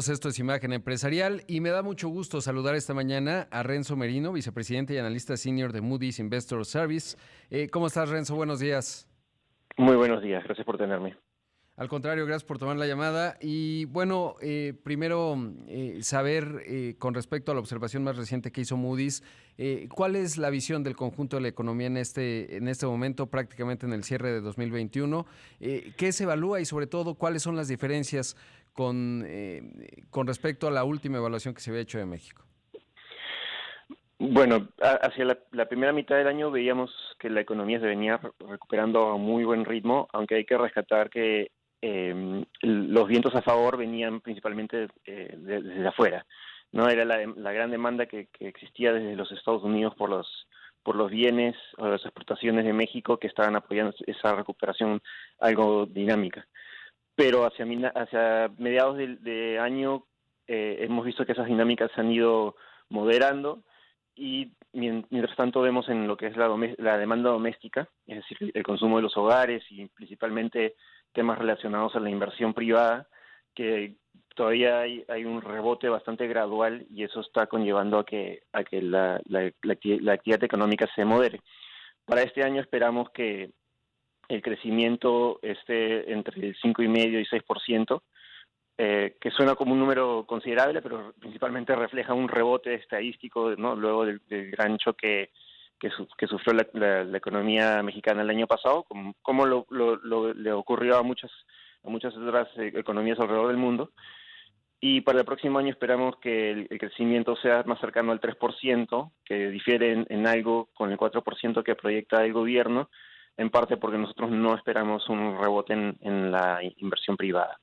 Esto es Imagen Empresarial y me da mucho gusto saludar esta mañana a Renzo Merino, vicepresidente y analista senior de Moody's Investor Service. ¿Cómo estás, Renzo? Buenos días. Muy buenos días, gracias por tenerme. Al contrario, gracias por tomar la llamada. Y bueno, primero saber con respecto a la observación más reciente que hizo Moody's, ¿cuál es la visión del conjunto de la economía en este momento, prácticamente en el cierre de 2021? ¿Qué se evalúa y sobre todo cuáles son las diferencias con respecto a la última evaluación que se había hecho de México? Bueno, hacia la primera mitad del año veíamos que la economía se venía recuperando a muy buen ritmo, aunque hay que rescatar que los vientos a favor venían principalmente desde afuera. No era la gran demanda que existía desde los Estados Unidos por los bienes o las exportaciones de México que estaban apoyando esa recuperación algo dinámica. Pero hacia mediados de año hemos visto que esas dinámicas se han ido moderando y mientras tanto vemos en lo que es la demanda doméstica, es decir, el consumo de los hogares y principalmente temas relacionados a la inversión privada, que todavía hay un rebote bastante gradual y eso está conllevando a que la actividad económica se modere. Para este año esperamos que el crecimiento esté entre el 5,5 y 6%, que suena como un número considerable, pero principalmente refleja un rebote estadístico, ¿no? Luego del gran choque que sufrió la economía mexicana el año pasado, como le ocurrió a muchas otras economías alrededor del mundo. Y para el próximo año esperamos que el crecimiento sea más cercano al 3%, que difiere en algo con el 4% que proyecta el gobierno, en parte porque nosotros no esperamos un rebote en la inversión privada.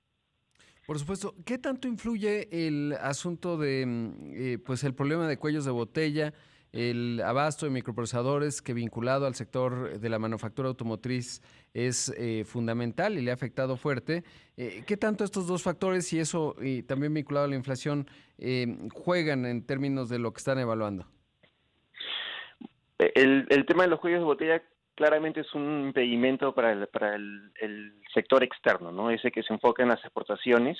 Por supuesto, ¿qué tanto influye el asunto de, pues el problema de cuellos de botella, el abasto de microprocesadores que vinculado al sector de la manufactura automotriz es fundamental y le ha afectado fuerte? ¿Qué tanto estos dos factores y eso y también vinculado a la inflación juegan en términos de lo que están evaluando? El tema de los cuellos de botella claramente es un impedimento para el sector externo, ¿no? Ese que se enfoca en las exportaciones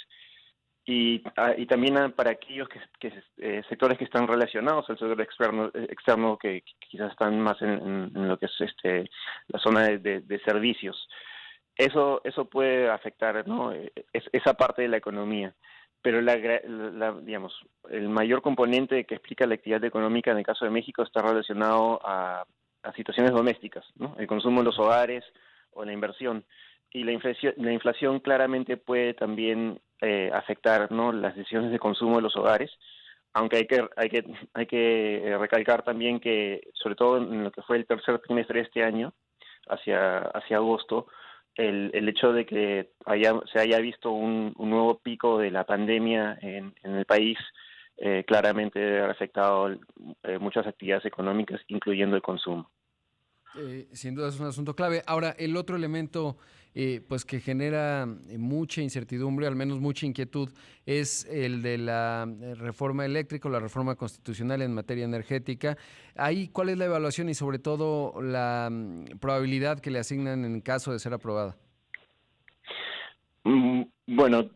y también para aquellos sectores que están relacionados al sector externo que quizás están más en lo que es la zona de servicios. Eso puede afectar, ¿no? Esa parte de la economía, pero digamos, el mayor componente que explica la actividad económica en el caso de México está relacionado a situaciones domésticas, ¿no? El consumo en los hogares o la inversión. Y la inflación claramente puede también afectar, ¿no?, las decisiones de consumo de los hogares, aunque hay que recalcar también que, sobre todo en lo que fue el tercer trimestre de este año, hacia agosto, el hecho de que se haya visto un nuevo pico de la pandemia en el país claramente ha afectado muchas actividades económicas, incluyendo el consumo. Sin duda es un asunto clave. Ahora, el otro elemento pues que genera mucha incertidumbre, al menos mucha inquietud, es el de la reforma eléctrica o la reforma constitucional en materia energética. Ahí, ¿cuál es la evaluación y sobre todo la probabilidad que le asignan en caso de ser aprobada? Bueno,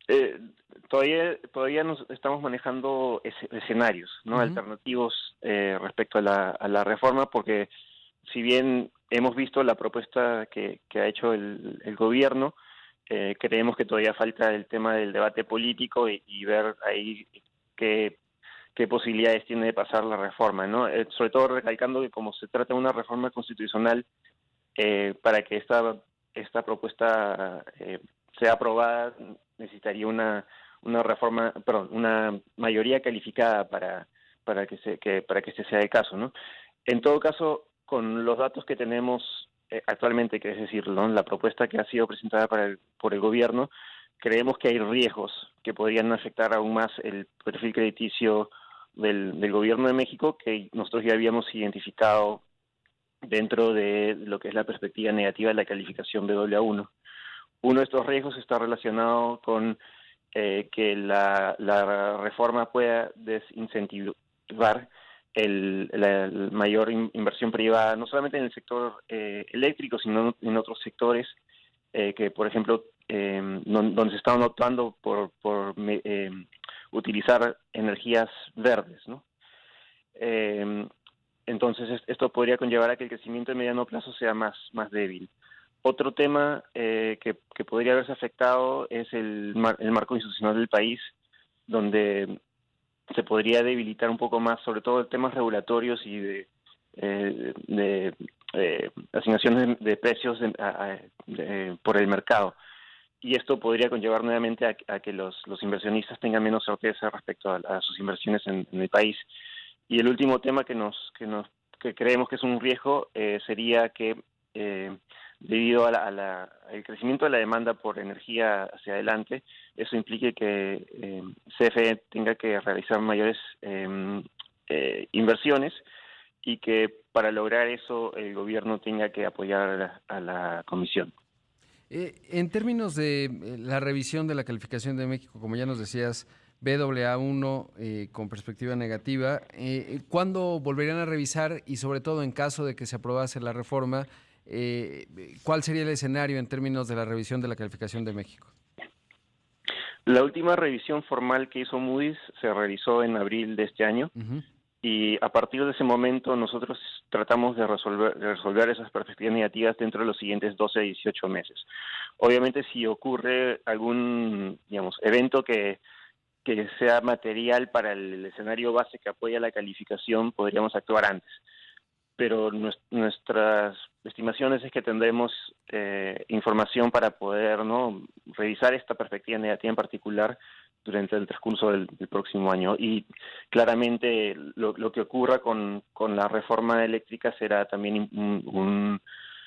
eh, todavía nos estamos manejando escenarios, ¿no?, Ujú. alternativos respecto a la reforma, porque si bien hemos visto la propuesta que ha hecho el gobierno, creemos que todavía falta el tema del debate político y ver ahí qué, qué posibilidades tiene de pasar la reforma, ¿no? Sobre todo recalcando que como se trata de una reforma constitucional, para que esta propuesta sea aprobada, necesitaría una reforma, perdón, una mayoría calificada para que este sea el caso, ¿no? En todo caso, con los datos que tenemos actualmente, que es decir, ¿no?, la propuesta que ha sido presentada por el gobierno, creemos que hay riesgos que podrían afectar aún más el perfil crediticio del gobierno de México, que nosotros ya habíamos identificado dentro de lo que es la perspectiva negativa de la calificación Baa1. Uno de estos riesgos está relacionado con que la reforma pueda desincentivar la mayor inversión privada, no solamente en el sector eléctrico, sino en otros sectores que, por ejemplo, donde se está optando por utilizar energías verdes, ¿no? Entonces, esto podría conllevar a que el crecimiento de mediano plazo sea más débil. Otro tema que podría haberse afectado es el marco institucional del país, donde se podría debilitar un poco más, sobre todo en temas regulatorios y de asignaciones de precios por el mercado. Y esto podría conllevar nuevamente a que los inversionistas tengan menos certeza respecto a sus inversiones en el país. Y el último tema que creemos que es un riesgo sería que debido al crecimiento de la demanda por energía hacia adelante, eso implique que CFE tenga que realizar mayores inversiones y que para lograr eso el gobierno tenga que apoyar a la Comisión. En términos de la revisión de la calificación de México, como ya nos decías, Baa1 con perspectiva negativa, ¿cuándo volverían a revisar? Y sobre todo en caso de que se aprobase la reforma, ¿cuál sería el escenario en términos de la revisión de la calificación de México? La última revisión formal que hizo Moody's se realizó en abril de este año. Uh-huh. Y a partir de ese momento nosotros tratamos de resolver esas perspectivas negativas dentro de los siguientes 12 a 18 meses. Obviamente si ocurre algún, evento que sea material para el escenario base que apoya la calificación, podríamos actuar antes. Pero nuestras estimaciones es que tendremos información para poder revisar esta perspectiva negativa en particular durante el transcurso del próximo año. Y claramente lo que ocurra con la reforma eléctrica será también un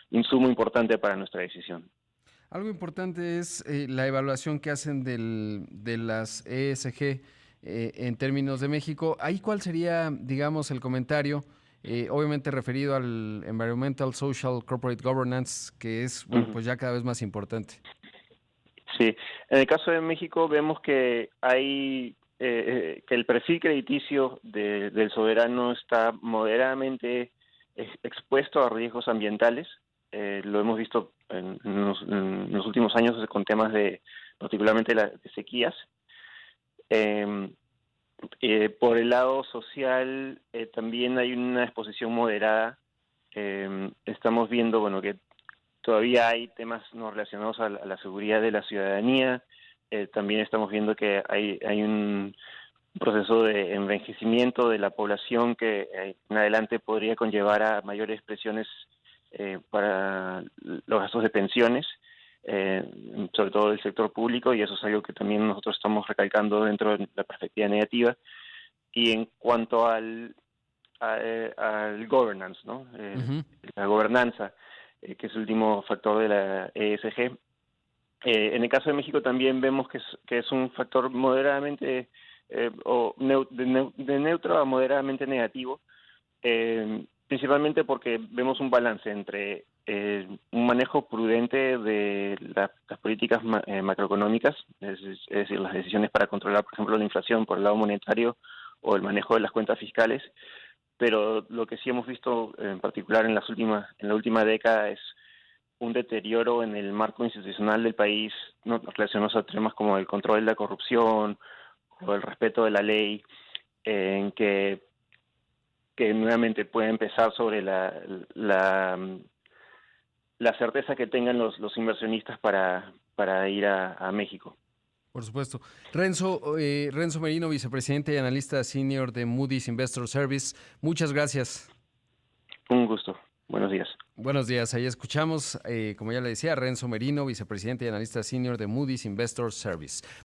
insumo importante para nuestra decisión. Algo importante es la evaluación que hacen de las ESG en términos de México. ¿Ahí cuál sería, digamos, el comentario? Obviamente referido al Environmental, Social, Corporate Governance, que es, bueno, pues ya cada vez más importante. Sí, en el caso de México vemos que hay que el perfil crediticio del soberano está moderadamente expuesto a riesgos ambientales. Lo hemos visto en los últimos años con temas particularmente de sequías. Por el lado social también hay una exposición moderada. Estamos viendo, que todavía hay temas no relacionados a la seguridad de la ciudadanía. También estamos viendo que hay un proceso de envejecimiento de la población que en adelante podría conllevar a mayores presiones para los gastos de pensiones, sobre todo del sector público, y eso es algo que también nosotros estamos recalcando dentro de la perspectiva negativa. Y en cuanto al governance, ¿no? La gobernanza, que es el último factor de la ESG. En el caso de México también vemos que es un factor moderadamente de neutro a moderadamente negativo, principalmente porque vemos un balance entre un manejo prudente de las políticas macroeconómicas, es decir, las decisiones para controlar, por ejemplo, la inflación por el lado monetario o el manejo de las cuentas fiscales, pero lo que sí hemos visto en particular en la última década es un deterioro en el marco institucional del país, ¿no?, relacionados a temas como el control de la corrupción o el respeto de la ley, en que nuevamente puede empezar sobre la certeza que tengan los inversionistas para ir a México. Por supuesto. Renzo Merino, vicepresidente y analista senior de Moody's Investor Service. Muchas gracias. Un gusto. Buenos días. Buenos días. Ahí escuchamos, como ya le decía, Renzo Merino, vicepresidente y analista senior de Moody's Investor Service.